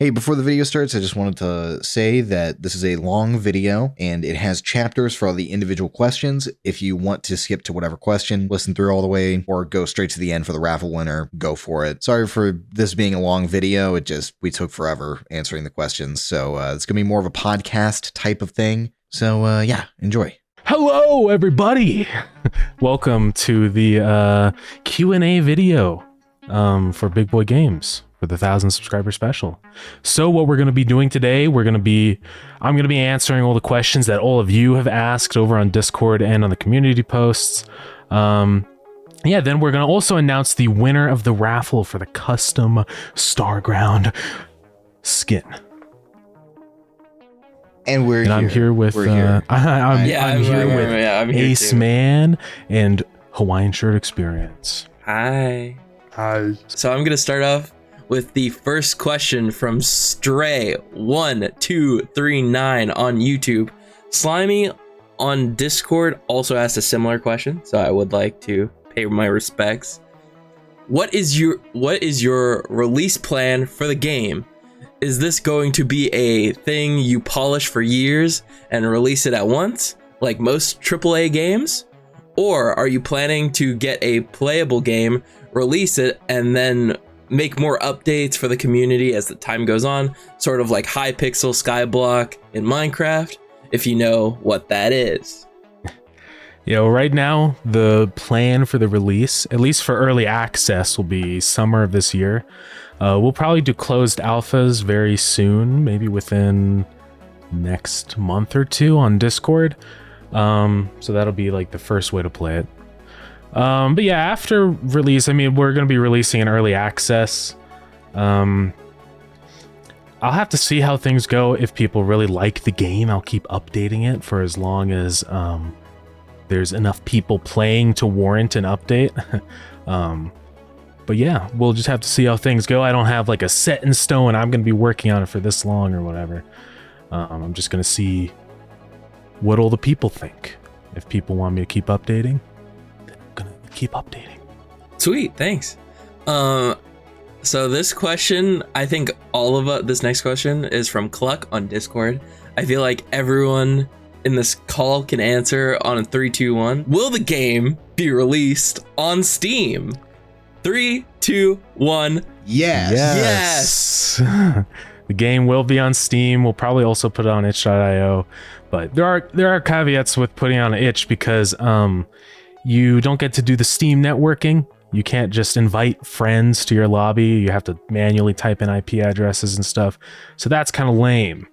Hey, before the video starts, I just wanted to say that this is a long video and it has chapters for all the individual questions. If you want to skip to whatever question, listen through all the way, or go straight to the end for the raffle winner, go for it. Sorry for this being a long video. We took forever answering the questions. So it's going to be more of a podcast type of thing. So yeah, enjoy. Hello, everybody. Welcome to the Q&A video for Big Boy Games for the 1,000 subscriber special. So what we're going to be doing today, I'm going to be answering all the questions that all of you have asked over on Discord and on the community posts. Then we're going to also announce the winner of the raffle for the custom Starground skin. And I'm here with Ace Man and Hawaiian Shirt Experience. Hi. So I'm gonna start off with the first question from Stray1239 on YouTube. Slimy on Discord also asked a similar question, so I would like to pay my respects. What is your release plan for the game? Is this going to be a thing you polish for years and release it at once, like most AAA games? Or are you planning to get a playable game, release it, and then make more updates for the community as the time goes on, sort of like Hypixel Skyblock in Minecraft, if you know what that is? Yeah, well, right now, the plan for the release, at least for early access, will be summer of this year. We'll probably do closed alphas very soon, maybe within next month or two on Discord. So that'll be like the first way to play it. But yeah, after release, I mean, we're going to be releasing in early access. I'll have to see how things go. If people really like the game, I'll keep updating it for as long as there's enough people playing to warrant an update. But yeah, we'll just have to see how things go. I don't have like a set in stone, I'm going to be working on it for this long or whatever. I'm just going to see what all the people think. If people want me to keep updating, then I'm going to keep updating. Sweet, thanks. So this question, I think this next question is from Cluck on Discord. I feel like everyone in this call can answer on a 3, 2, 1. Will the game be released on Steam? 3, 2, 1. Yes. The game will be on Steam. We'll probably also put it on itch.io, but there are caveats with putting on itch because you don't get to do the Steam networking. You can't just invite friends to your lobby. You have to manually type in IP addresses and stuff. So that's kind of lame.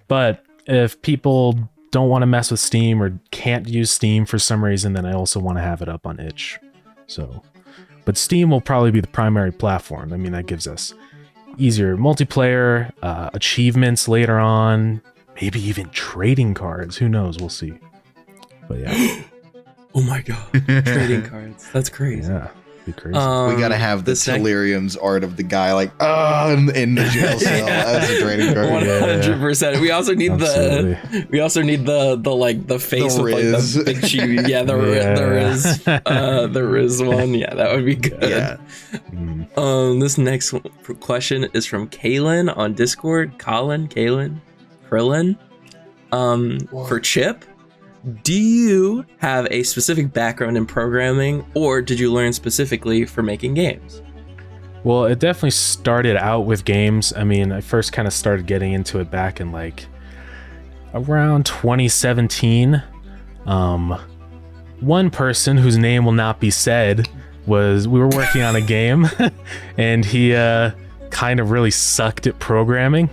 But if people don't want to mess with Steam or can't use Steam for some reason, then I also want to have it up on itch. But Steam will probably be the primary platform. I mean, that gives us easier multiplayer, achievements later on, maybe even trading cards. Who knows? We'll see. But yeah. Oh my god. Trading cards. That's crazy. Yeah. Be crazy. We gotta have the Delirium's art of the guy like in the jail cell as a trading card. 100%. We also need the face the with like the big chibi. Yeah, the Riz one. Yeah, that would be good. Yeah. This next question is from Kaylin on Discord. Krillin. For Chip. Do you have a specific background in programming, or did you learn specifically for making games? Well, it definitely started out with games. I mean, I first kind of started getting into it back in like around 2017. One person whose name will not be said we were working on a game and he kind of really sucked at programming.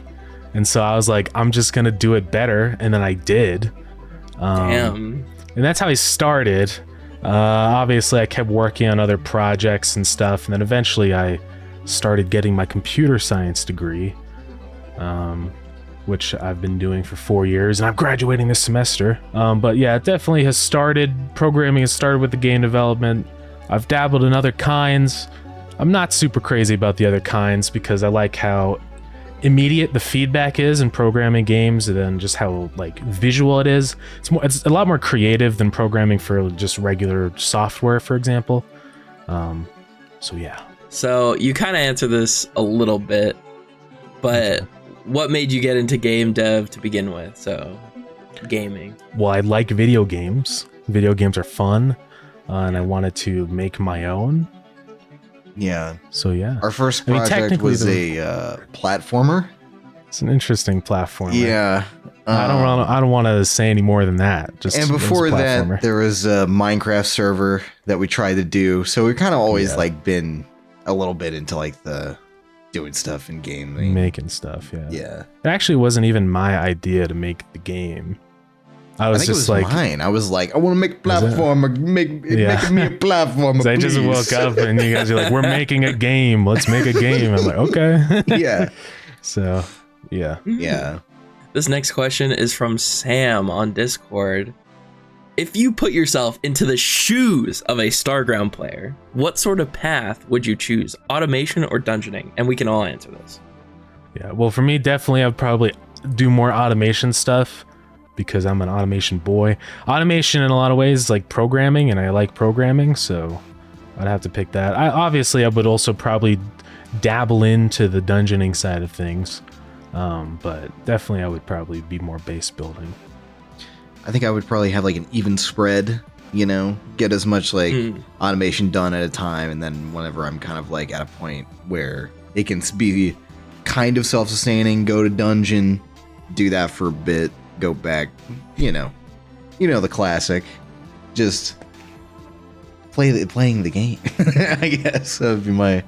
And so I was like, I'm just going to do it better. And then I did. Damn. And that's how I started. Obviously, I kept working on other projects and stuff, and then eventually I started getting my computer science degree, which I've been doing for 4 years, and I'm graduating this semester. But yeah, it definitely has started. Programming has started with the game development. I've dabbled in other kinds. I'm not super crazy about the other kinds because I like how immediate the feedback is in programming games and then just how like visual it is. It's a lot more creative than programming for just regular software, for example. So yeah. So you kind of answered this a little bit, but what made you get into game dev to begin with? So, gaming. Well, I like video games. Video games are fun, and I wanted to make my own. Yeah. So yeah, our first project was a platformer. It's an interesting platformer. Yeah. I don't want to say any more than that. Just and before that, there was a Minecraft server that we tried to do. So we kind of always like been a little bit into like the doing stuff in gaming, making stuff. Yeah. Yeah. It actually wasn't even my idea to make the game. I think just it was like mine. I was like, I want to make a platformer. Make me a platformer. So I just woke up and you guys are like, we're making a game. Let's make a game. I'm like, okay. Yeah. So yeah. Yeah. This next question is from Sam on Discord. If you put yourself into the shoes of a Starground player, what sort of path would you choose? Automation or dungeoning? And we can all answer this. Yeah. Well, for me, definitely, I'd probably do more automation stuff, because I'm an automation boy. Automation in a lot of ways is like programming, and I like programming, so I'd have to pick that. I would also probably dabble into the dungeoning side of things, but definitely I would probably be more base building. I think I would probably have like an even spread, you know, get as much like automation done at a time, and then whenever I'm kind of like at a point where it can be kind of self-sustaining, go to dungeon, do that for a bit, go back, you know the classic, just playing the game. I guess that would be my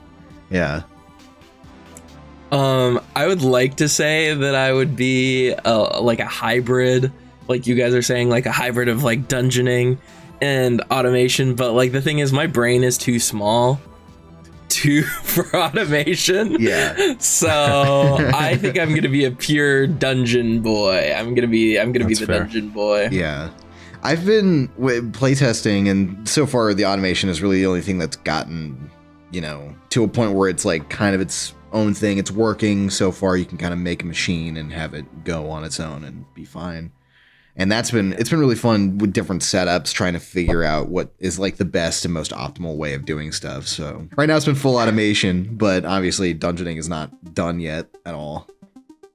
I would like to say that I would be like a hybrid, like you guys are saying, like a hybrid of like dungeoning and automation, but like the thing is my brain is too small for automation. Yeah. So I think I'm gonna be a pure dungeon boy. I'm gonna be the fair. dungeon boy. Yeah. I've been playtesting, and so far the automation is really the only thing that's gotten, to a point where it's like kind of its own thing. It's working so far. You can kind of make a machine and have it go on its own and be fine. And it's been really fun with different setups, trying to figure out what is like the best and most optimal way of doing stuff. So right now it's been full automation, but obviously dungeoning is not done yet at all.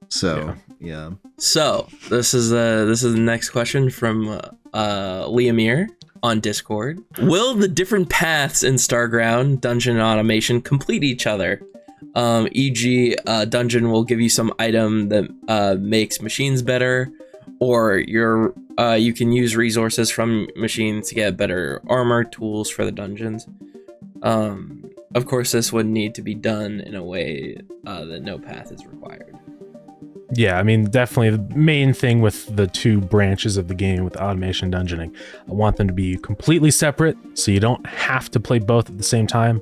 So yeah. So this is the next question from Liamir on Discord. Will the different paths in Starground, dungeon and automation, complete each other? E.g., dungeon will give you some item that makes machines better, or you can use resources from machines to get better armor, tools for the dungeons. Of course, this would need to be done in a way that no path is required. Yeah, I mean, definitely the main thing with the two branches of the game, with automation and dungeoning, I want them to be completely separate, so you don't have to play both at the same time.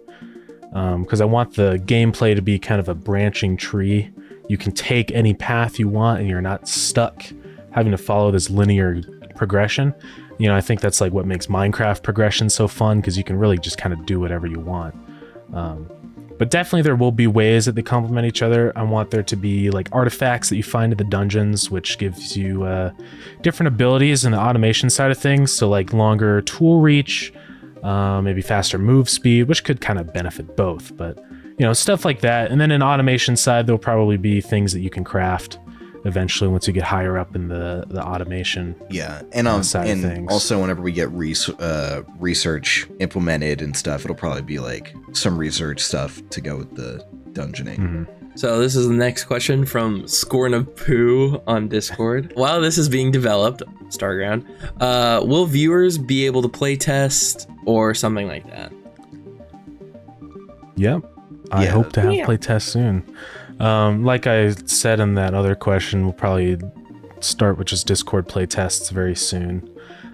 Because I want the gameplay to be kind of a branching tree. You can take any path you want, and you're not stuck having to follow this linear progression. I think that's like what makes Minecraft progression so fun, because you can really just kind of do whatever you want. But definitely there will be ways that they complement each other. I want there to be like artifacts that you find in the dungeons, which gives you different abilities in the automation side of things. So like longer tool reach, maybe faster move speed, which could kind of benefit both. But stuff like that. And then in automation side, there'll probably be things that you can craft eventually once you get higher up in the automation. Yeah, and side of things. Also whenever we get research implemented and stuff, it'll probably be like some research stuff to go with the dungeoning. Mm-hmm. So this is the next question from Scorn of Poo on Discord. While this is being developed, Starground, will viewers be able to play test or something like that? Yep. I hope to have play tests soon. Like I said in that other question, we'll probably start with just Discord play tests very soon.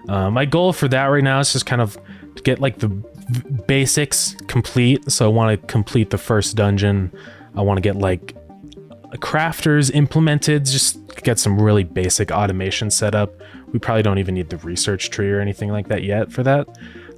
My goal for that right now is just kind of to get like the basics complete. So I want to complete the first dungeon. I want to get like crafters implemented, just get some really basic automation set up. We probably don't even need the research tree or anything like that yet for that.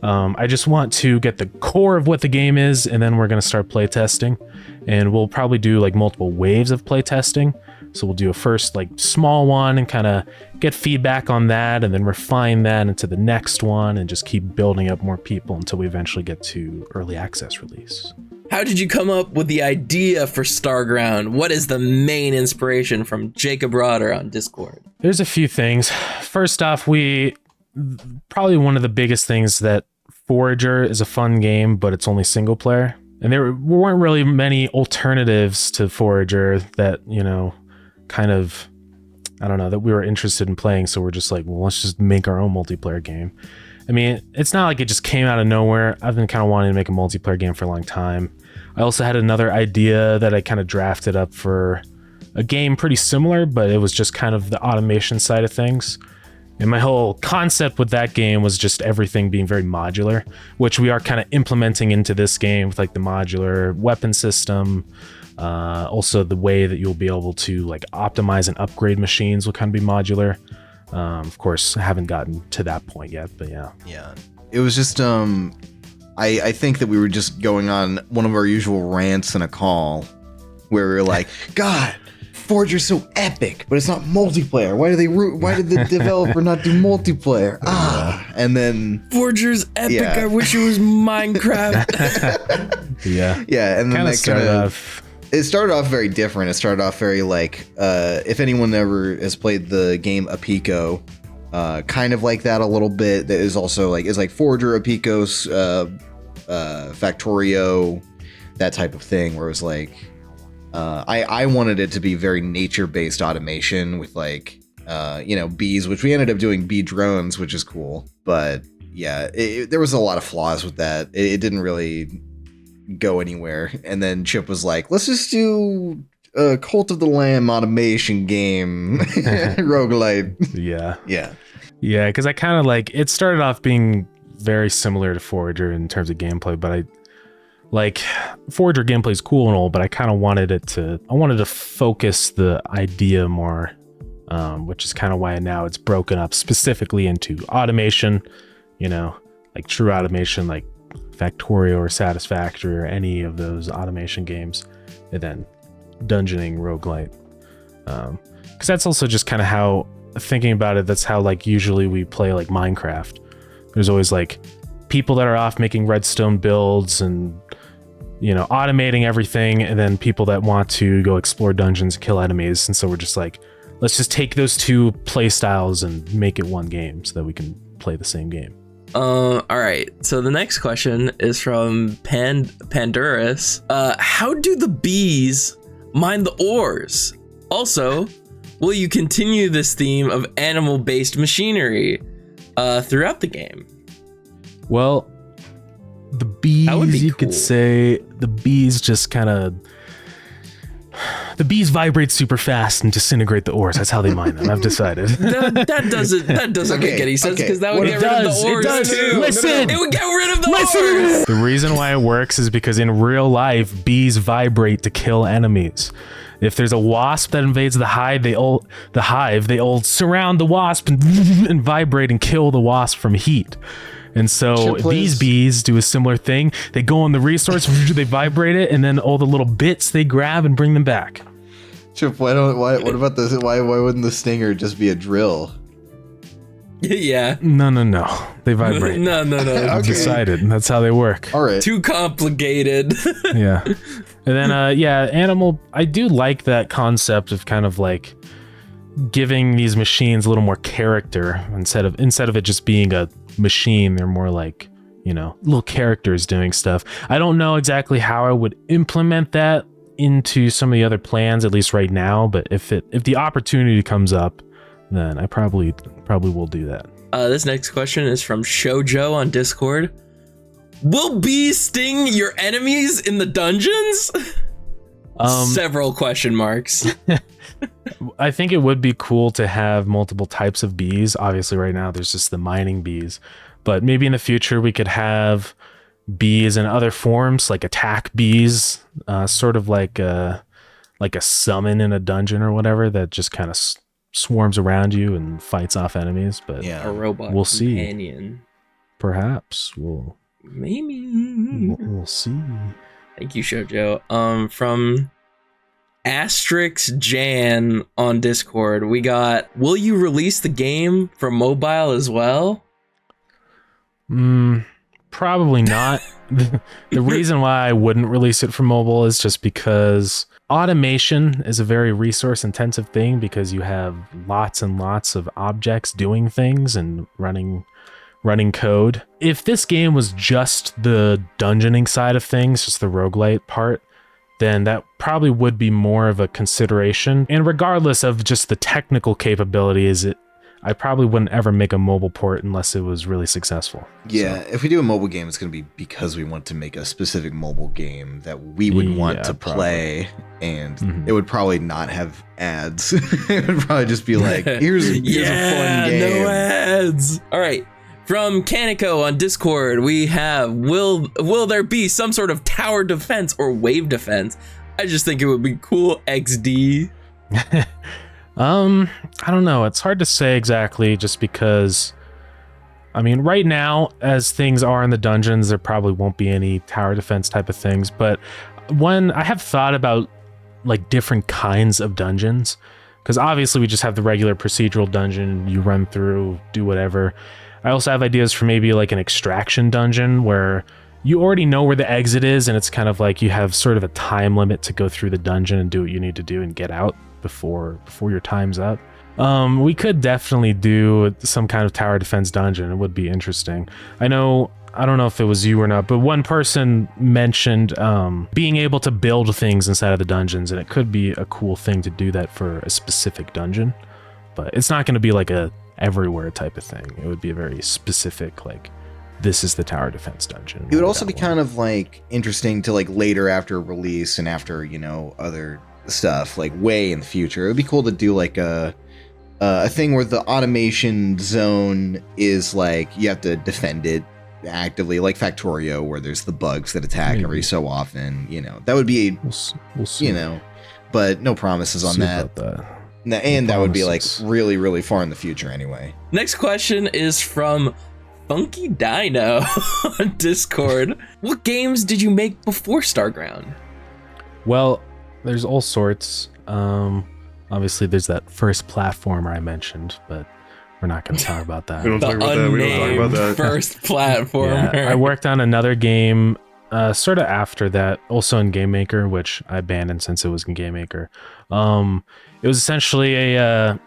I just want to get the core of what the game is, and then we're going to start playtesting. And we'll probably do like multiple waves of playtesting. So we'll do a first like small one and kind of get feedback on that, and then refine that into the next one, and just keep building up more people until we eventually get to early access release. How did you come up with the idea for Starground? What is the main inspiration from Jacob Rotter on Discord? There's a few things. First off, probably one of the biggest things that Forager is a fun game, but it's only single player. And there weren't really many alternatives to Forager that, kind of, I don't know, that we were interested in playing. So we're just like, well, let's just make our own multiplayer game. I mean, it's not like it just came out of nowhere. I've been kind of wanting to make a multiplayer game for a long time. I also had another idea that I kind of drafted up for a game pretty similar, but it was just kind of the automation side of things. And my whole concept with that game was just everything being very modular, which we are kind of implementing into this game with like the modular weapon system. Also the way that you'll be able to like optimize and upgrade machines will kind of be modular. Of course, I haven't gotten to that point yet, but yeah. Yeah. It was just, I think that we were just going on one of our usual rants in a call where we were like, God, Forager's so epic, but it's not multiplayer. Why did the developer not do multiplayer? And then Forager's epic. Yeah. I wish it was Minecraft. Yeah. Yeah, and then Kinda that started off. It started off very different. It started off very like, if anyone ever has played the game Apico, kind of like that a little bit. That is also like, it's like Forager, Apicos, Factorio, that type of thing, where it was like, I wanted it to be very nature-based automation with like, bees, which we ended up doing bee drones, which is cool. But yeah, there was a lot of flaws with that. It didn't really go anywhere. And then Chip was like, let's just do a Cult of the Lamb automation game. Roguelite. Yeah, because I kind of like, it started off being very similar to Forager in terms of gameplay, but I like Forager gameplay is cool and all, but I kind of wanted to focus the idea more, which is kind of why now it's broken up specifically into automation, like true automation, like Factorio or Satisfactory or any of those automation games, and then dungeoning, roguelite. Because that's also just kind of how, thinking about it, that's how like usually we play like Minecraft. There's always like people that are off making redstone builds and automating everything, and then people that want to go explore dungeons, kill enemies. And so we're just like, let's just take those two play styles and make it one game so that we can play the same game. All right. So the next question is from Panduras. How do the bees mine the ores? Also, will you continue this theme of animal-based machinery throughout the game? Well, the bees, you could say, the bees just kind of... The bees vibrate super fast and disintegrate the ores. That's how they mine them. I've decided. that doesn't make any sense, because that would get rid of the ores too. Listen, it would get rid of the ores. The reason why it works is because in real life, bees vibrate to kill enemies. If there's a wasp that invades the hive, they all surround the wasp and vibrate and kill the wasp from heat. And so these bees do a similar thing. They go on the resource, they vibrate it, and then all the little bits they grab and bring them back. Chip, what about this? Why wouldn't the stinger just be a drill? Yeah. No. They vibrate. No. I've decided. That's how they work. All right. Too complicated. Yeah. And then, animal. I do like that concept of kind of like giving these machines a little more character instead of it just being a machine. They're more like, little characters doing stuff. I don't know exactly how I would implement that into some of the other plans, at least right now. But if the opportunity comes up, then I probably will do that. This next question is from Shoujo on Discord. Will bees sting your enemies in the dungeons? Several question marks. I think it would be cool to have multiple types of bees. Obviously, right now there's just the mining bees, but maybe in the future we could have bees in other forms, like attack bees, sort of like a summon in a dungeon or whatever that just kind of swarms around you and fights off enemies. But yeah, a robot we'll companion. See. Perhaps we'll see. Thank you, Shoujo. From Asterix Jan on Discord, we got, will you release the game for mobile as well? Probably not. The reason why I wouldn't release it for mobile is just because automation is a very resource intensive thing, because you have lots and lots of objects doing things and running code. If this game was just the dungeoning side of things, just the roguelite part, then that probably would be more of a consideration. And regardless of just the technical capabilities, I probably wouldn't ever make a mobile port unless it was really successful. Yeah, if we do a mobile game, it's going to be because we want to make a specific mobile game that we would want to play, and it would probably not have ads. It would probably just be like, here's a fun game. No ads. All right. From Canico on Discord, we have, will there be some sort of tower defense or wave defense? I just think it would be cool. XD. I don't know. It's hard to say exactly, just because, I mean, right now, as things are in the dungeons, there probably won't be any tower defense type of things. But when I have thought about like different kinds of dungeons, because obviously we just have the regular procedural dungeon, you run through, do whatever. I also have ideas for maybe like an extraction dungeon where you already know where the exit is, and it's kind of like you have sort of a time limit to go through the dungeon and do what you need to do and get out before your time's up. We could definitely do some kind of tower defense dungeon. It would be interesting. I don't know if it was you or not, but one person mentioned being able to build things inside of the dungeons, and it could be a cool thing to do that for a specific dungeon, but it's not going to be like a everywhere type of thing. It would be a very specific, like, this is the tower defense dungeon. It would also be kind of like interesting to like later after release and after, you know, other stuff like way in the future. It would be cool to do like a thing where the automation zone is like you have to defend it actively, like Factorio, where there's the bugs that attack every so often. You know, that would be we'll see. You know, but no promises on that. And that would be like really, really far in the future anyway. Next question is from Funky Dino on Discord. What games did you make before Starground? Well, there's all sorts. Obviously, there's that first platformer I mentioned, but we're not going to talk about that. We don't talk about that. First platformer. Yeah, I worked on another game sort of after that, also in Game Maker, which I abandoned since it was in Game Maker. It was essentially a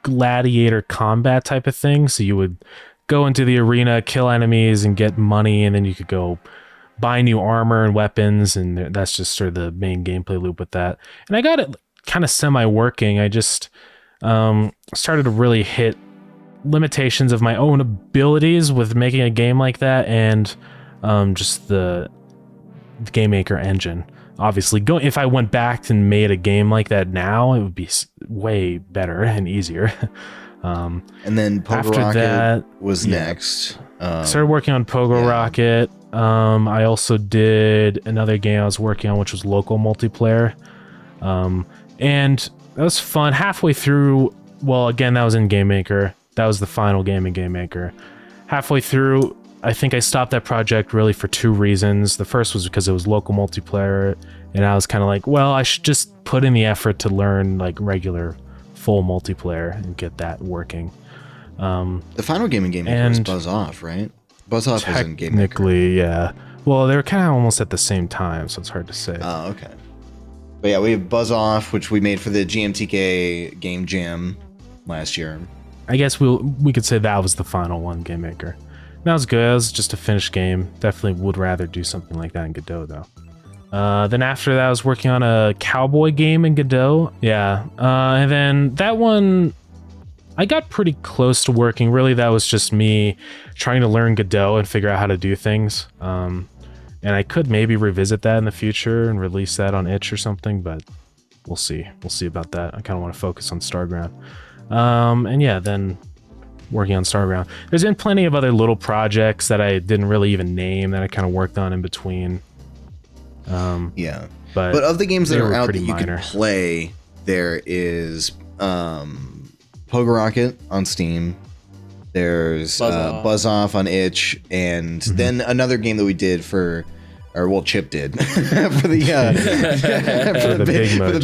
gladiator combat type of thing. So you would go into the arena, kill enemies, and get money, and then you could go buy new armor and weapons, and that's just sort of the main gameplay loop with that. And I got it kind of semi-working. I just started to really hit limitations of my own abilities with making a game like that, and just the Game Maker engine. Obviously, if I went back and made a game like that now, it would be way better and easier. And then Pogo Rocket was next. Started working on Pogo Rocket. I also did another game I was working on, which was local multiplayer. And that was fun. Halfway through, well, again, that was in Game Maker. That was the final game in Game Maker. Halfway through, I think I stopped that project really for two reasons. The first was because it was local multiplayer, and I was kind of like, well, I should just put in the effort to learn like regular full multiplayer and get that working. The final game in Game Maker was Buzz Off, right? Buzz Off was in Game Maker. Technically, yeah. Well, they were kind of almost at the same time, so it's hard to say. Oh, okay. But yeah, we have Buzz Off, which we made for the GMTK Game Jam last year. I guess we could say that was the final one, Game Maker. That was good. It was just a finished game. Definitely would rather do something like that in Godot, though. Then after that, I was working on a cowboy game in Godot. Yeah. And then that one, I got pretty close to working. Really, that was just me trying to learn Godot and figure out how to do things. And I could maybe revisit that in the future and release that on itch or something, but we'll see. We'll see about that. I kind of want to focus on Starground. And yeah, then working on Starground. There's been plenty of other little projects that I didn't really even name that I kind of worked on in between. Yeah. But of the games that are out that you minor. can play, there is Pogo Rocket on Steam. There's Buzz Off on itch, and then another game that we did Chip did for the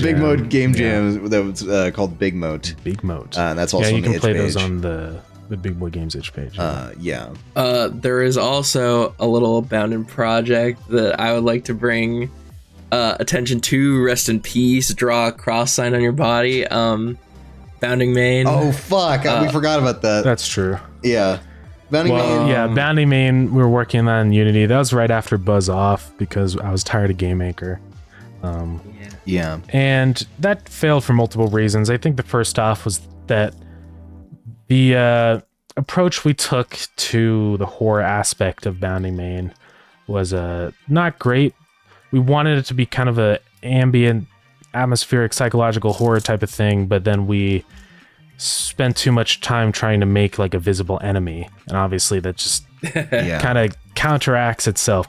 Big Mode Game Jam that was called Big Moat. Big Moat. That's also you on the can itch play page. those on the the Big Boy Games itch page. Yeah. There is also a little abandoned project that I would like to bring attention to. Rest in peace. Draw a cross sign on your body. Bounding Main. Oh fuck! We forgot about that. That's true. Yeah. Bounding Main. Yeah, Bounding Main, we were working on Unity. That was right after Buzz Off because I was tired of Game Maker. Yeah. And that failed for multiple reasons. I think the first off was that the approach we took to the horror aspect of Bounding Main was not great. We wanted it to be kind of a ambient, atmospheric, psychological horror type of thing, but then we spent too much time trying to make like a visible enemy, and obviously that just kind of contradicts itself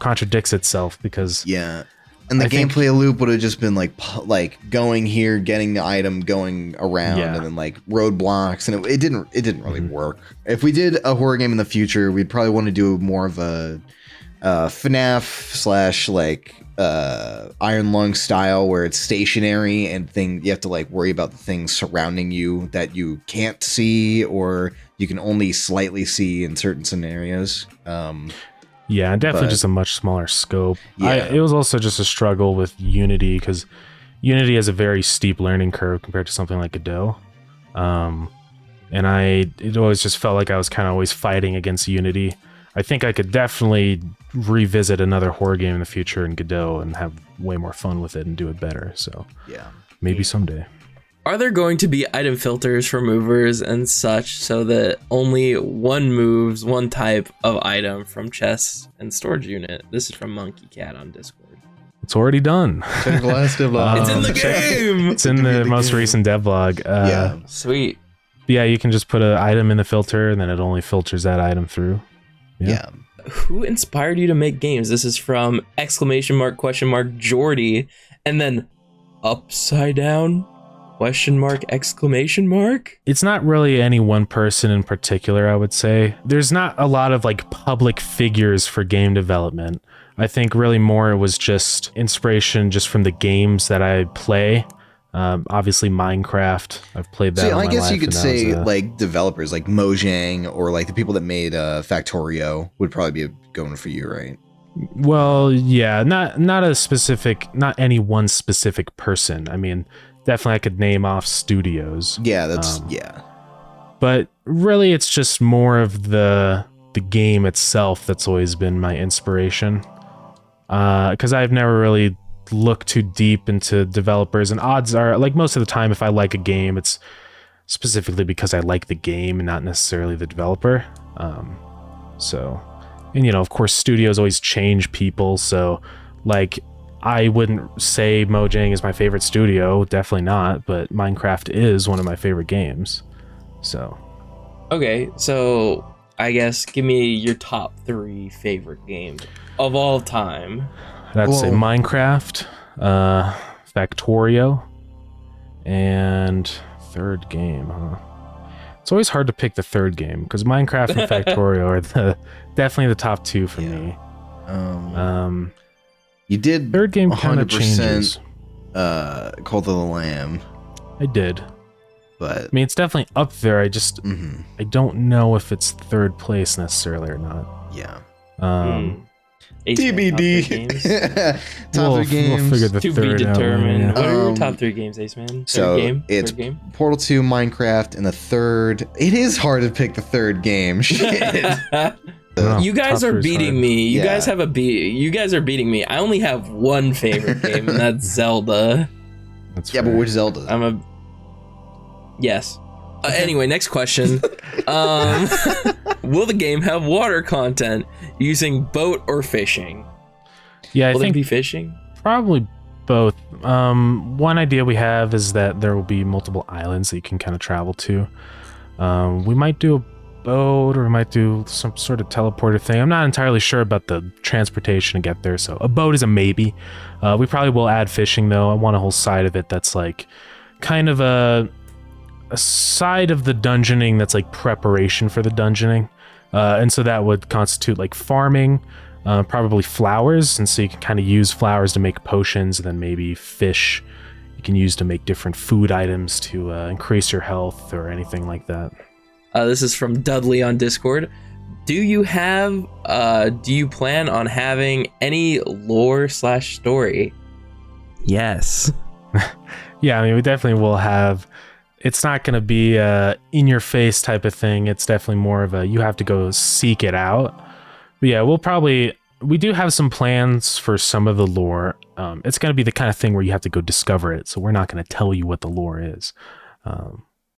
because and the I think gameplay loop would have just been like going here, getting the item, going around, and then like roadblocks, and it didn't really work. If we did a horror game in the future, we'd probably want to do more of a FNAF / like Iron Lung style, where it's stationary and you have to like worry about the things surrounding you that you can't see or you can only slightly see in certain scenarios. Yeah, and definitely just a much smaller scope. Yeah. It was also just a struggle with Unity because Unity has a very steep learning curve compared to something like Godot. And it always just felt like I was kind of always fighting against Unity. I think I could definitely revisit another horror game in the future in Godot and have way more fun with it and do it better. So maybe someday. Are there going to be item filters for movers and such so that only one moves one type of item from chest and storage unit? This is from Monkey Cat on Discord. It's already done. It's in the game. It's in the most recent devlog. Sweet. Yeah, you can just put an item in the filter and then it only filters that item through. Yeah. Who inspired you to make games? This is from ! Jordy, and then upside down ? It's not really any one person in particular, I would say. There's not a lot of like public figures for game development. I think really more it was just inspiration just from the games that I play. Obviously Minecraft, I've played that. So I guess life, you could and say like developers like Mojang or like the people that made Factorio would probably be going for you, right? Well, yeah, not any one specific person. I mean, definitely I could name off studios. Yeah, that's But really it's just more of the game itself that's always been my inspiration. Because I've never really looked too deep into developers, and odds are like most of the time if I like a game, it's specifically because I like the game and not necessarily the developer. And of course studios always change people, so like I wouldn't say Mojang is my favorite studio, definitely not, but Minecraft is one of my favorite games. So okay, so I guess give me your top 3 favorite games of all time. I'd say Minecraft, Factorio, and third game, huh? It's always hard to pick the third game because Minecraft and Factorio are definitely the top 2 for me. You did third game kind of 100% changes. Cult of the Lamb. I did. But I mean, it's definitely up there. I just I don't know if it's third place necessarily or not. Yeah. TBD. Top 3 games. We'll figure the To third be determined. out. What are your top 3 games, Ace Man? So it's third game? Portal 2, Minecraft, and the third. It is hard to pick the third game. Shit. You guys are beating me. You Yeah. guys have You guys are beating me. I only have one favorite game, and that's Zelda. That's Yeah, but fair. which Zelda? Yes. Anyway, next question. Will the game have water content using boat or fishing? Yeah, I Will it think be fishing? probably both. One idea we have is that there will be multiple islands that you can kind of travel to. We might do a boat, or we might do some sort of teleporter thing. I'm not entirely sure about the transportation to get there, so a boat is a maybe. We probably will add fishing though. I want a whole side of it that's like kind of a side of the dungeoning that's like preparation for the dungeoning. And so that would constitute like farming, probably flowers, and so you can kind of use flowers to make potions, and then maybe fish you can use to make different food items to increase your health or anything like that. This is from Dudley on Discord. Do you plan on having any lore/story? Yes. Yeah, I mean, we definitely will have. It's not going to be a in-your-face type of thing. It's definitely more of a you have to go seek it out. But yeah, we do have some plans for some of the lore. It's going to be the kind of thing where you have to go discover it. So we're not going to tell you what the lore is.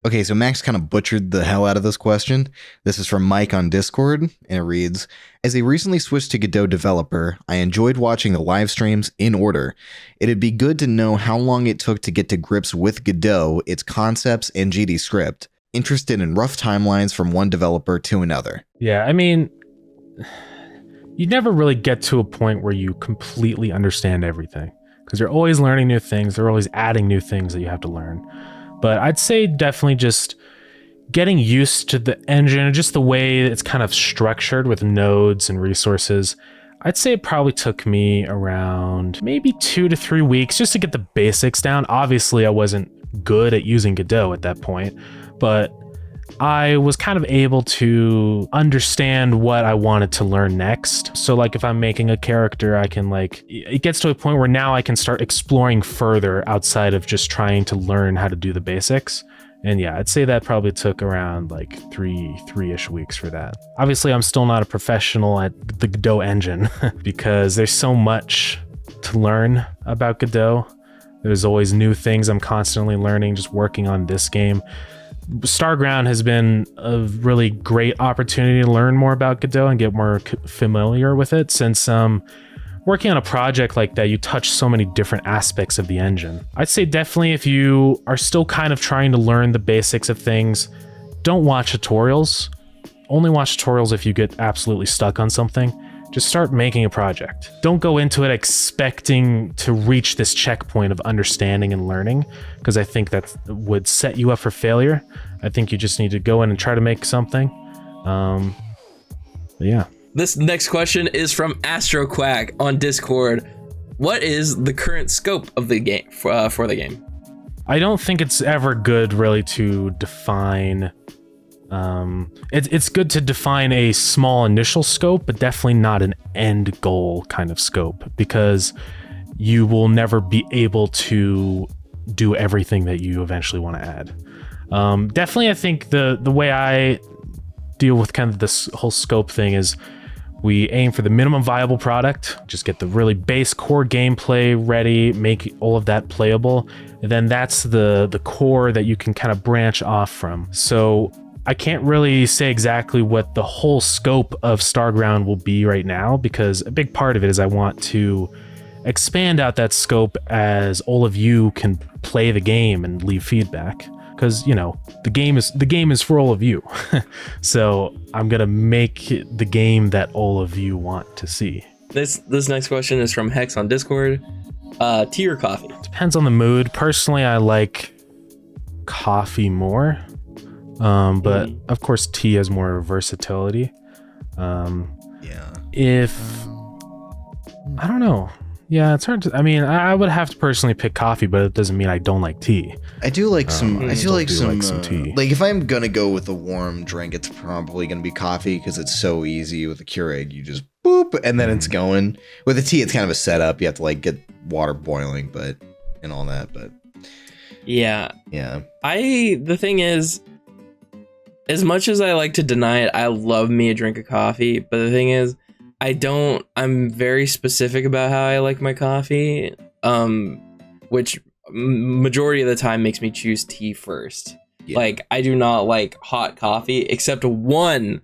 Okay, so Max kind of butchered the hell out of this question. This is from Mike on Discord, and it reads, as a recently switched to Godot developer, I enjoyed watching the live streams in order. It'd be good to know how long it took to get to grips with Godot, its concepts, and GD script. Interested in rough timelines from one developer to another. Yeah, I mean, you never really get to a point where you completely understand everything, because you're always learning new things. They're always adding new things that you have to learn. But I'd say definitely just getting used to the engine and just the way it's kind of structured with nodes and resources. I'd say it probably took me around maybe 2 to 3 weeks just to get the basics down. Obviously, I wasn't good at using Godot at that point, but I was kind of able to understand what I wanted to learn next. So like if I'm making a character, I can it gets to a point where now I can start exploring further outside of just trying to learn how to do the basics. And yeah, I'd say that probably took around like three-ish weeks for that. Obviously, I'm still not a professional at the Godot engine because there's so much to learn about Godot. There's always new things I'm constantly learning, just working on this game. Starground has been a really great opportunity to learn more about Godot and get more familiar with it, since working on a project like that, you touch so many different aspects of the engine. I'd say definitely if you are still kind of trying to learn the basics of things, don't watch tutorials. Only watch tutorials if you get absolutely stuck on something. Just start making a project. Don't go into it expecting to reach this checkpoint of understanding and learning, because I think that would set you up for failure. I think you just need to go in and try to make something. Yeah. This next question is from AstroQuack on Discord. What is the current scope of the game for the game? I don't think it's ever good really to define. It's good to define a small initial scope, but definitely not an end goal kind of scope, because you will never be able to do everything that you eventually want to add. Definitely, I think the way I deal with kind of this whole scope thing is we aim for the minimum viable product, just get the really base core gameplay ready, make all of that playable, and then that's the core that you can kind of branch off from. So I can't really say exactly what the whole scope of Starground will be right now, because a big part of it is I want to expand out that scope as all of you can play the game and leave feedback, because the game is for all of you. So I'm gonna make the game that all of you want to see. This next question is from Hex on Discord. Tea or coffee? Depends on the mood. Personally, I like coffee more. But of course tea has more versatility. If I don't know. Yeah, it's hard to. I mean, I would have to personally pick coffee, but it doesn't mean I don't like tea. I do like some. I do like some tea. Like if I'm gonna go with a warm drink, it's probably gonna be coffee because it's so easy. With a Keurig, you just boop and then it's going. With a tea, it's kind of a setup. You have to get water boiling, and all that. But yeah. The thing is, as much as I like to deny it, I love me a drink of coffee. But the thing is, I'm very specific about how I like my coffee, which majority of the time makes me choose tea first. Yeah. I do not like hot coffee, except one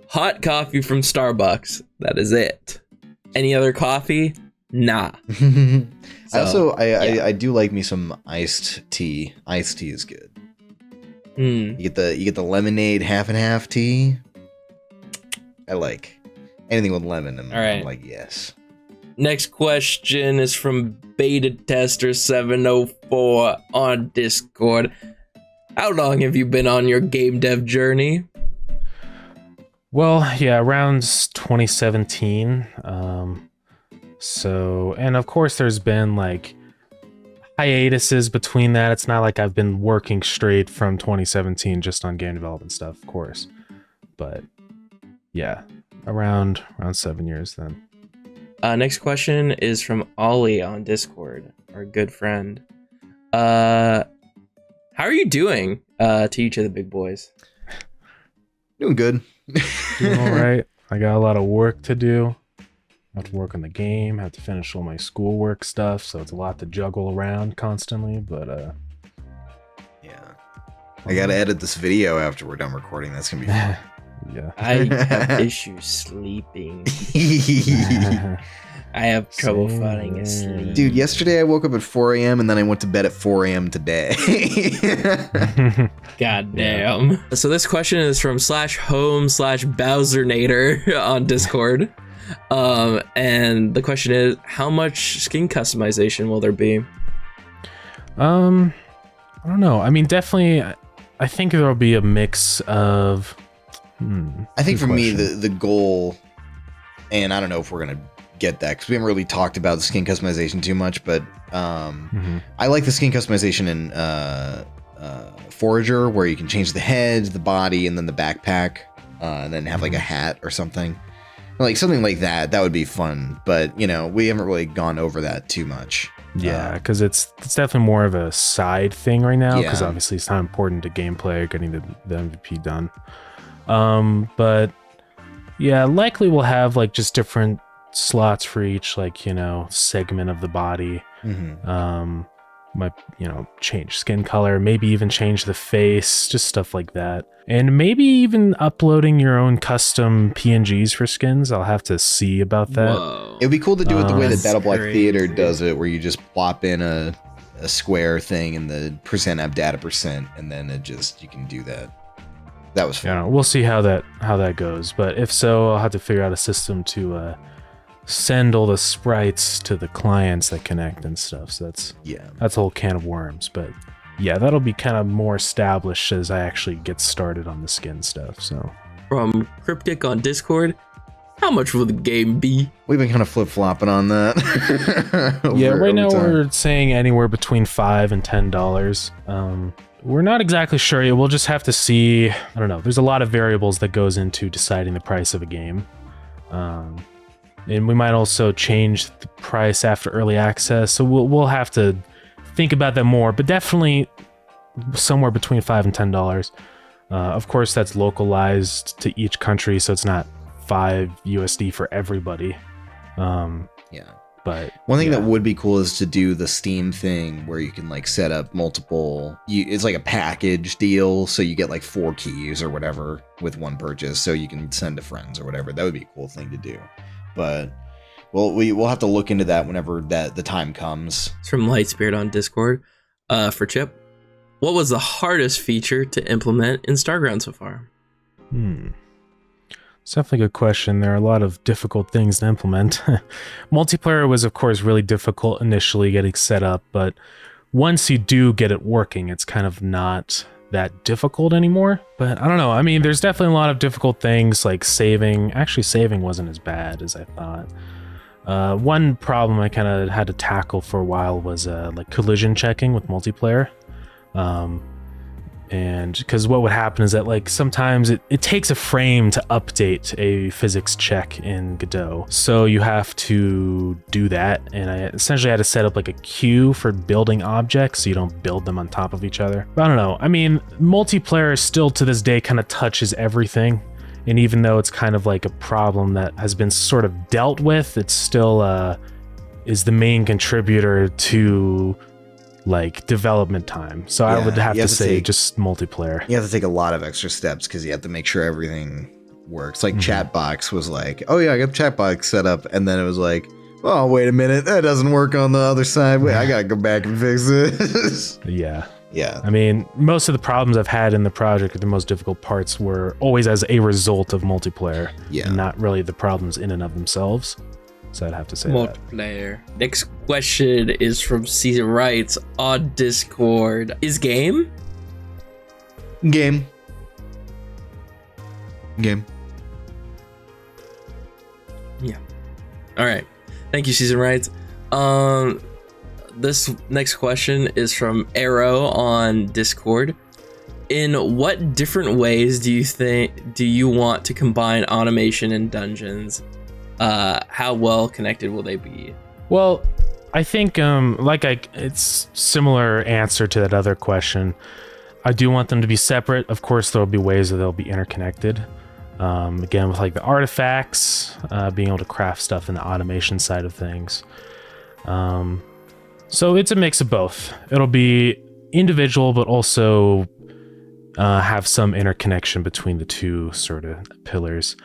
hot coffee from Starbucks. That is it. Any other coffee? Nah. I do like me some iced tea. Iced tea is good. You get the lemonade half and half tea. I like anything with lemon, and I'm like, yes. Next question is from Beta Tester 704 on Discord. How long have you been on your game dev journey? Well, yeah, around 2017. So, and of course, there's been hiatuses between that. It's not like I've been working straight from 2017 just on game development stuff, of course. But yeah, around 7 years then. Next question is from Ollie on Discord, our good friend. How are you doing? To each of the big boys. Doing good. Doing all right. I got a lot of work to do. I have to work on the game, have to finish all my schoolwork stuff, so it's a lot to juggle around constantly, but yeah. I gotta edit this video after we're done recording. That's gonna be fun. yeah. I have issues sleeping. I have trouble falling asleep. Dude, yesterday I woke up at 4 a.m. and then I went to bed at 4 a.m. today. God damn. Yeah. So this question is from /home/Bowsernator on Discord. And the question is, how much skin customization will there be? I don't know. I mean, definitely, I think there'll be a mix of... I think for me, the goal, and I don't know if we're going to get that because we haven't really talked about the skin customization too much, but I like the skin customization in Forager, where you can change the head, the body, and then the backpack, and then have like a hat or something. Like something like that. That would be fun, but you know, we haven't really gone over that too much. Yeah, because it's definitely more of a side thing right now, because Yeah. obviously it's not important to gameplay or getting the MVP done. But yeah, likely we'll have like just different slots for each, like, you know, segment of the body. Might, you know, change skin color, maybe even change the face, just stuff like that. And maybe even uploading your own custom PNGs for skins. I'll have to see about that. Whoa. It would be cool to do it the way that That's Battle Block Theater crazy. does it, where you just plop in a square thing in the %app data %, and then it just, you can do that. That was fun. Yeah, we'll see how that goes. But if so, I'll have to figure out a system to send all the sprites to the clients that connect and stuff. So that's a whole can of worms. But yeah, that'll be kind of more established as I actually get started on the skin stuff. So From Cryptic on Discord, how much will the game be? We've been kind of flip-flopping on that. yeah, right now time. we're saying anywhere between $5 and $10. We're not exactly sure yet. We'll just have to see. I don't know. There's a lot of variables that goes into deciding the price of a game. And we might also change the price after early access. So we'll have to think about that more, but definitely somewhere between $5 and $10. Of course, that's localized to each country, so it's not $5 USD for everybody. Yeah. But one thing that would be cool is to do the Steam thing where you can like set up multiple. It's like a package deal, so you get like 4 keys or whatever with one purchase, so you can send to friends or whatever. That would be a cool thing to do. But we'll have to look into that whenever the time comes. It's from Lightspirit on Discord. For Chip, what was the hardest feature to implement in Starground so far? It's definitely a good question. There are a lot of difficult things to implement. Multiplayer was, of course, really difficult initially getting set up, but once you do get it working, it's kind of not that difficult anymore. But I don't know. I mean, there's definitely a lot of difficult things like saving. Actually, saving wasn't as bad as I thought. One problem I kind of had to tackle for a while was like collision checking with multiplayer. And because what would happen is that like sometimes it takes a frame to update a physics check in Godot. So you have to do that. And I essentially had to set up like a queue for building objects so you don't build them on top of each other. But I don't know. I mean, multiplayer still to this day kind of touches everything. And even though it's kind of like a problem that has been sort of dealt with, it still is the main contributor to like development time. So I would have to say just multiplayer. You have to take a lot of extra steps because you have to make sure everything works. Like Chatbox was like, oh yeah, I got the Chatbox set up, and then it was like, oh wait a minute, that doesn't work on the other side. Wait, I gotta go back and fix this. Yeah. Yeah. I mean, most of the problems I've had in the project, the most difficult parts, were always as a result of multiplayer. Yeah. Not really the problems in and of themselves. So I'd have to say Multiplayer. Next question is from Caesar Wrights on Discord. Is game? Game. Yeah. All right. Thank you, Caesar Wrights. This next question is from Arrow on Discord. In what different ways do you want to combine automation and dungeons? How well connected will they be? Well, I think it's similar answer to that other question. I do want them to be separate. Of course, there'll be ways that they'll be interconnected. Again, with like the artifacts, being able to craft stuff in the automation side of things. So it's a mix of both. It'll be individual, but also have some interconnection between the two sort of pillars.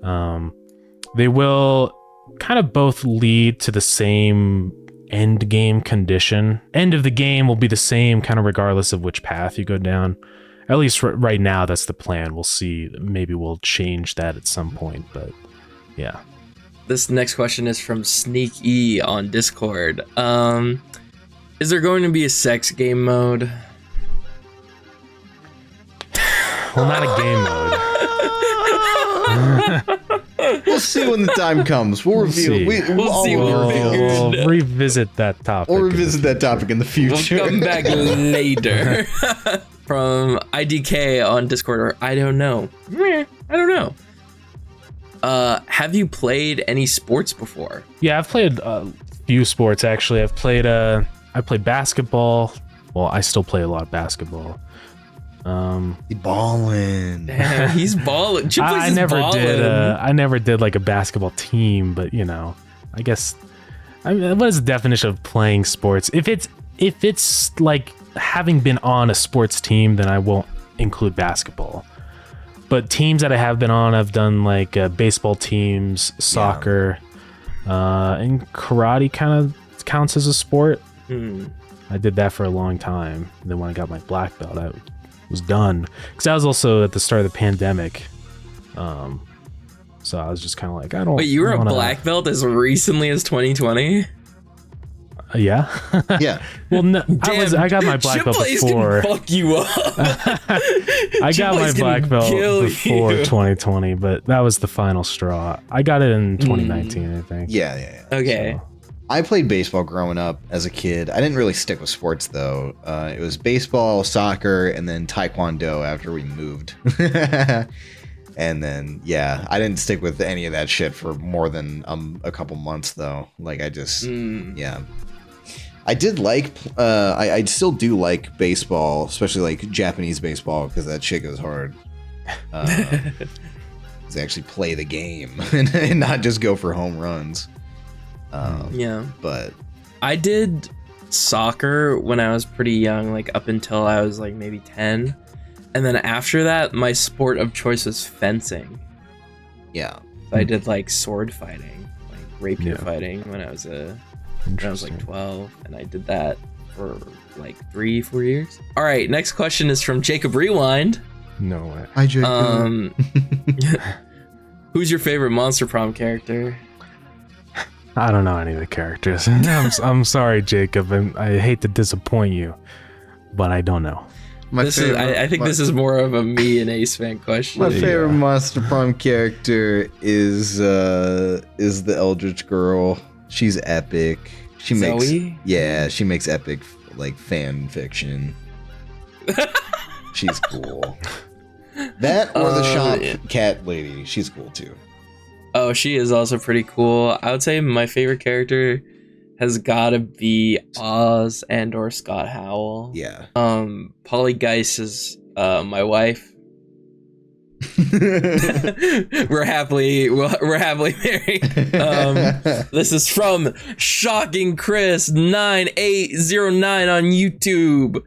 They will kind of both lead to the same end game condition. End of the game will be the same kind of regardless of which path you go down. At least right now, that's the plan. We'll see. Maybe we'll change that at some point, but yeah. This next question is from Sneak E on Discord. Is there going to be a sex game mode? Well, not a game mode. We'll see when the time comes. We'll reveal. We'll revisit that topic. We'll revisit that topic in the future. We'll come back later. From IDK on Discord, or I don't know. I don't know. Have you played any sports before? Yeah, I've played a few sports actually. I played basketball. Well, I still play a lot of basketball. He's balling. Damn, he's balling. I never did like a basketball team, but you know, I guess. I mean, what is the definition of playing sports? If it's like having been on a sports team, then I won't include basketball. But teams that I have been on, I've done like baseball teams, soccer, and karate kind of counts as a sport. I did that for a long time. And then when I got my black belt, I was done. Because that was also at the start of the pandemic. So I was just kind of like, I don't. Wait, you were a black belt as recently as 2020? Yeah. Yeah. Well, no, I got my black belt before. Can fuck you up. I got my black belt before 2020, but that was the final straw. I got it in 2019, I think. Yeah. Okay. So. I played baseball growing up as a kid. I didn't really stick with sports though. It was baseball, soccer, and then taekwondo after we moved. And then, yeah, I didn't stick with any of that shit for more than a couple months though. Like I just, yeah. I did like, I still do like baseball, especially like Japanese baseball, because that shit goes hard. They actually play the game and not just go for home runs. Yeah. But I did soccer when I was pretty young, like up until I was like maybe 10. And then after that, my sport of choice was fencing. Yeah. So I did like sword fighting, like rapier fighting when I was like 12, and I did that for like 3-4 years. All right, next question is from Jacob Rewind. No way. Hi, Jacob. Who's your favorite Monster Prom character? I don't know any of the characters. I'm sorry, Jacob. I hate to disappoint you, but I don't know. I think this is more of a me and Ace fan question. My favorite Monster Prom character is the Eldritch Girl. She's epic. She makes epic like fan fiction. She's cool. That or the shop cat lady. She's cool too. Oh, she is also pretty cool. I would say my favorite character has gotta be Oz and or Scott Howell. Yeah. Polly Geist is my wife. we're happily married. This is from Shocking Chris 9809 on YouTube.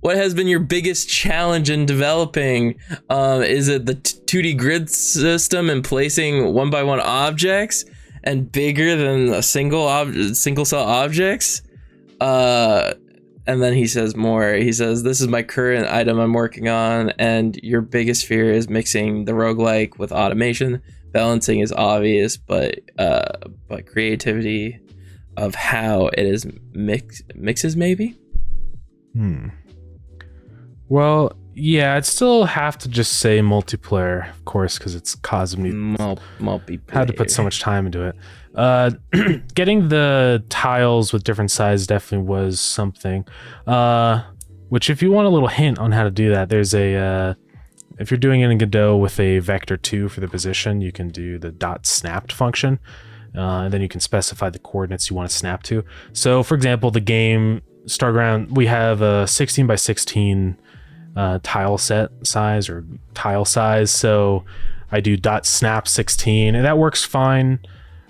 What has been your biggest challenge in developing? Is it the 2D grid system and placing one by one objects and bigger than a single cell objects? And then he says more. He says, this is my current item I'm working on, and your biggest fear is mixing the roguelike with automation. Balancing is obvious, but creativity of how it is mixes maybe? Well, Yeah, I'd still have to just say multiplayer, of course, because it's causing me Multiplayer. had to put so much time into it. Getting the tiles with different sizes definitely was something. Which, if you want a little hint on how to do that, there's a if you're doing it in Godot with a vector 2 for the position, you can do the .snapped function, and then you can specify the coordinates you want to snap to. So, for example, the game Starground, we have a 16 by 16 tile set size or tile size, so I do .snap 16, and that works fine.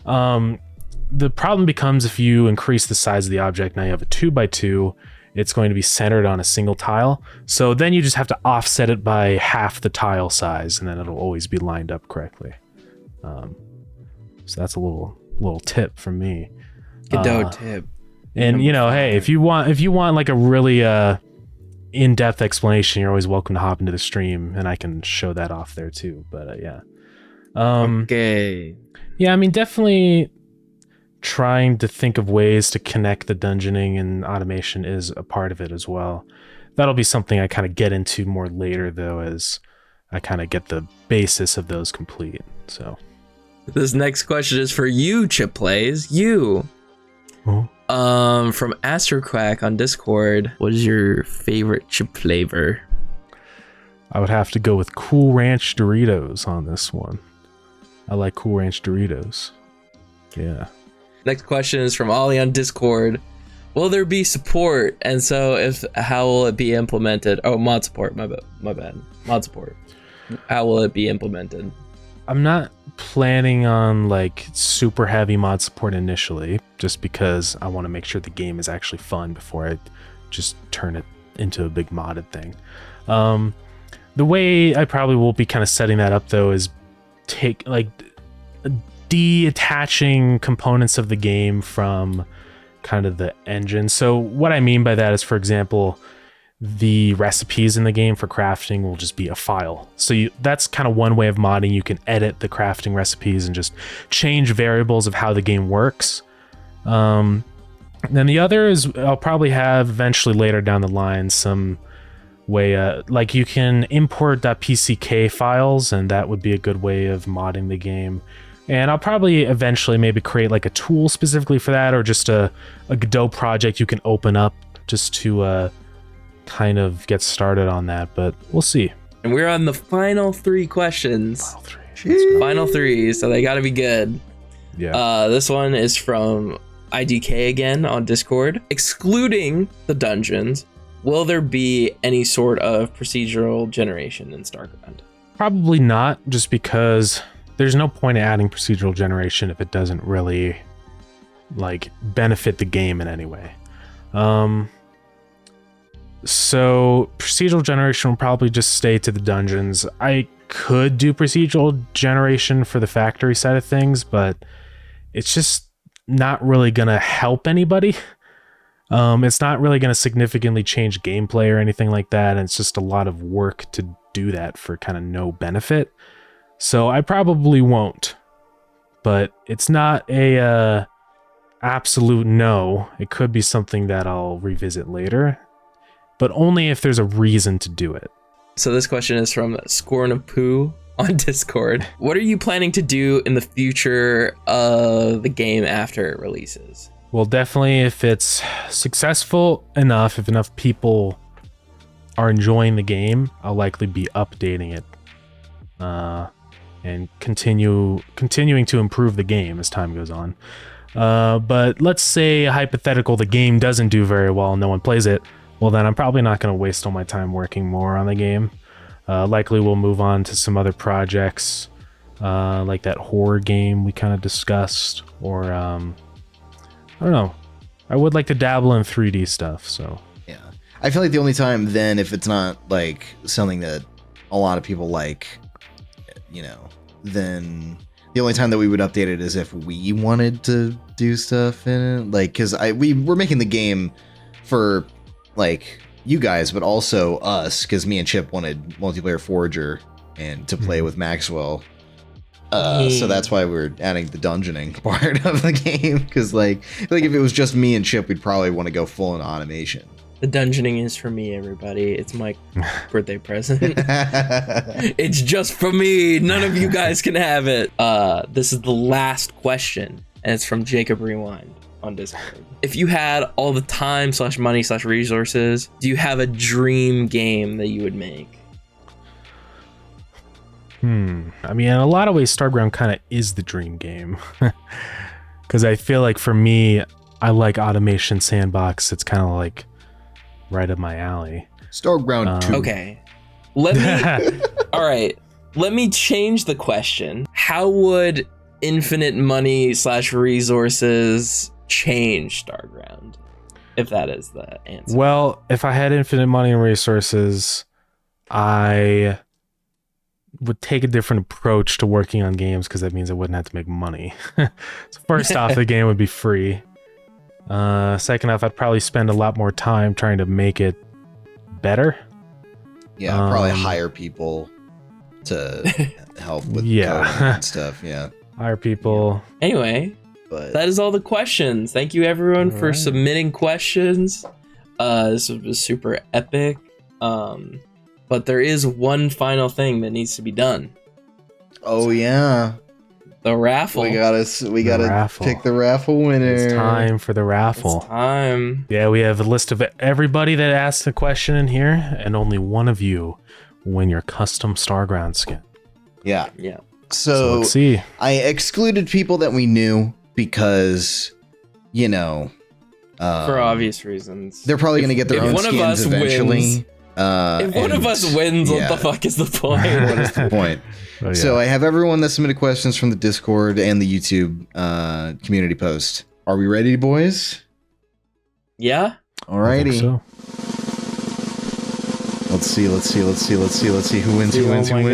The problem becomes if you increase the size of the object. Now you have a 2 by 2, it's going to be centered on a single tile, so then you just have to offset it by half the tile size, and then it'll always be lined up correctly. So that's a little tip from me. Godot tip. And hey, if you want like a really in-depth explanation, you're always welcome to hop into the stream, and I can show that off there too. But yeah. Okay. Yeah, I mean, definitely trying to think of ways to connect the dungeoning and automation is a part of it as well. That'll be something I kind of get into more later, though, as I kind of get the basis of those complete. So this next question is for you, Chip Plays. You. Oh. From AstroQuack on Discord, what is your favorite chip flavor? I would have to go with Cool Ranch Doritos on this one. I like Cool Ranch Doritos. Yeah. Next question is from Ollie on Discord. Will there be support? And so if, how will it be implemented? Oh, mod support, my bad. Mod support. How will it be implemented? I'm not planning on like super heavy mod support initially, just because I want to make sure the game is actually fun before I just turn it into a big modded thing. The way I probably will be kind of setting that up though is detaching components of the game from kind of the engine. So what I mean by that is, for example, the recipes in the game for crafting will just be a file. So that's kind of one way of modding. You can edit the crafting recipes and just change variables of how the game works. Then the other is I'll probably have eventually later down the line some way, like you can import .pck files, and that would be a good way of modding the game. And I'll probably eventually maybe create like a tool specifically for that, or just a Godot project you can open up just to kind of get started on that, but we'll see. And we're on the final 3 questions. Final three, so they gotta be good. Yeah. This one is from IDK again on Discord. Excluding the dungeons, will there be any sort of procedural generation in Starground? Probably not, just because there's no point in adding procedural generation if it doesn't really like benefit the game in any way. So procedural generation will probably just stay to the dungeons. I could do procedural generation for the factory side of things, but it's just not really gonna help anybody. It's not really gonna significantly change gameplay or anything like that, and it's just a lot of work to do that for kind of no benefit. So I probably won't, but it's not a absolute no. It could be something that I'll revisit later, but only if there's a reason to do it. So this question is from Scorn of Poo on Discord. What are you planning to do in the future of the game after it releases? Well, definitely if it's successful enough, if enough people are enjoying the game, I'll likely be updating it and continuing to improve the game as time goes on. But let's say hypothetical, the game doesn't do very well and no one plays it. Well, then I'm probably not going to waste all my time working more on the game. Likely we'll move on to some other projects, like that horror game we kind of discussed, or I don't know. I would like to dabble in 3D stuff, so. Yeah. I feel like the only time then, if it's not like something that a lot of people like, then the only time that we would update it is if we wanted to do stuff in it. Like, because we're making the game for like you guys, but also us, because me and Chip wanted multiplayer Forager and to play with Maxwell. So that's why we're adding the dungeoning part of the game, because like if it was just me and Chip, we'd probably want to go full in automation. The dungeoning is for me, everybody. It's my birthday present. It's just for me. None of you guys can have it. This is the last question, and it's from Jacob Rewind on Discord. If you had all the time / money / resources, do you have a dream game that you would make? I mean, in a lot of ways, Starground kind of is the dream game. Because I feel like for me, I like automation sandbox. It's kind of like right up my alley. Starground 2. Okay. Let me all right. Let me change the question. How would infinite money / resources change Starground? If that is the answer. Well, if I had infinite money and resources, I would take a different approach to working on games because that means I wouldn't have to make money. So first off, the game would be free. Second off, I'd probably spend a lot more time trying to make it better. Yeah, probably hire people to help with coding and stuff. Yeah, hire people. Anyway, but that is all the questions. Thank you everyone for submitting questions. This was super epic. But there is one final thing that needs to be done. Oh yeah, the raffle. We gotta pick the raffle winner. It's time for the raffle. It's time. Yeah, we have a list of everybody that asked the question in here, and only one of you will win your custom Starground skin. Yeah. So let's see. I excluded people that we knew because, you know, for obvious reasons. They're probably gonna get their own skins eventually. If one of us wins, what the fuck is the point? What is the point? Oh, yeah. So I have everyone that submitted questions from the Discord and the YouTube community post. Are we ready, boys? Yeah. Alrighty. So. Let's see who wins. Look at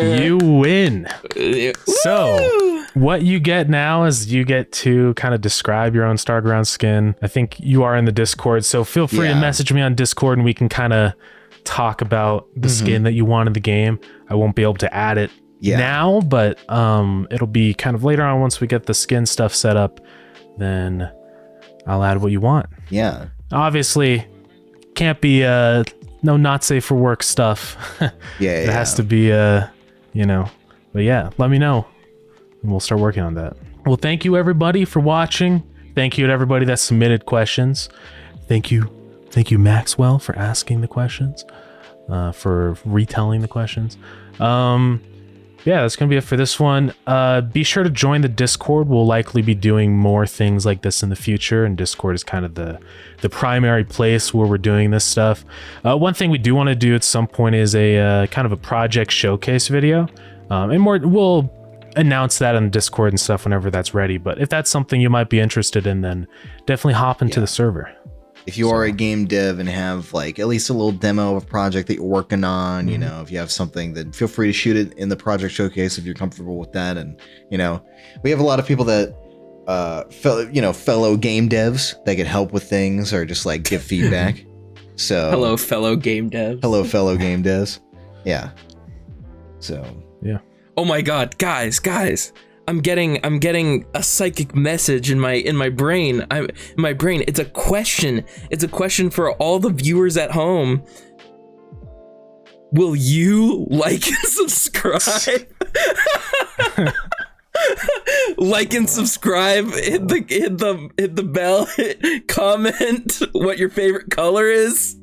me. You win. So what you get now is you get to kind of describe your own Starground skin. I think you are in the Discord, so feel free to message me on Discord and we can kind of talk about the skin that you want in the game. I won't be able to add it now, but it'll be kind of later on once we get the skin stuff set up. Then I'll add what you want. Yeah. Obviously, can't be no not safe for work stuff. It has to be you know. But yeah, let me know and we'll start working on that. Well, thank you everybody for watching. Thank you to everybody that submitted questions. Thank you Maxwell for asking the questions, for retelling the questions. Yeah, that's gonna be it for this one. Be sure to join the Discord. We'll likely be doing more things like this in the future, and Discord is kind of the primary place where we're doing this stuff. One thing we do want to do at some point is a kind of a project showcase video, and more. We'll announce that on Discord and stuff whenever that's ready. But if that's something you might be interested in, then definitely hop into the server. If you are a game dev and have like at least a little demo of a project that you're working on, you know, if you have something, then feel free to shoot it in the project showcase if you're comfortable with that. And, you know, we have a lot of people that, fellow game devs that can help with things or just like give feedback. So hello, fellow game devs. Hello, fellow game devs. Yeah. So yeah. Oh my God, guys. I'm getting a psychic message in my brain. It's a question. It's a question for all the viewers at home. Will you like and subscribe? Like and subscribe. Hit the bell. Comment what your favorite color is.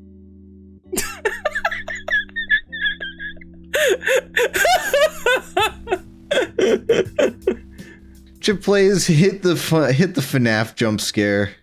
Chip plays hit the FNAF jump scare.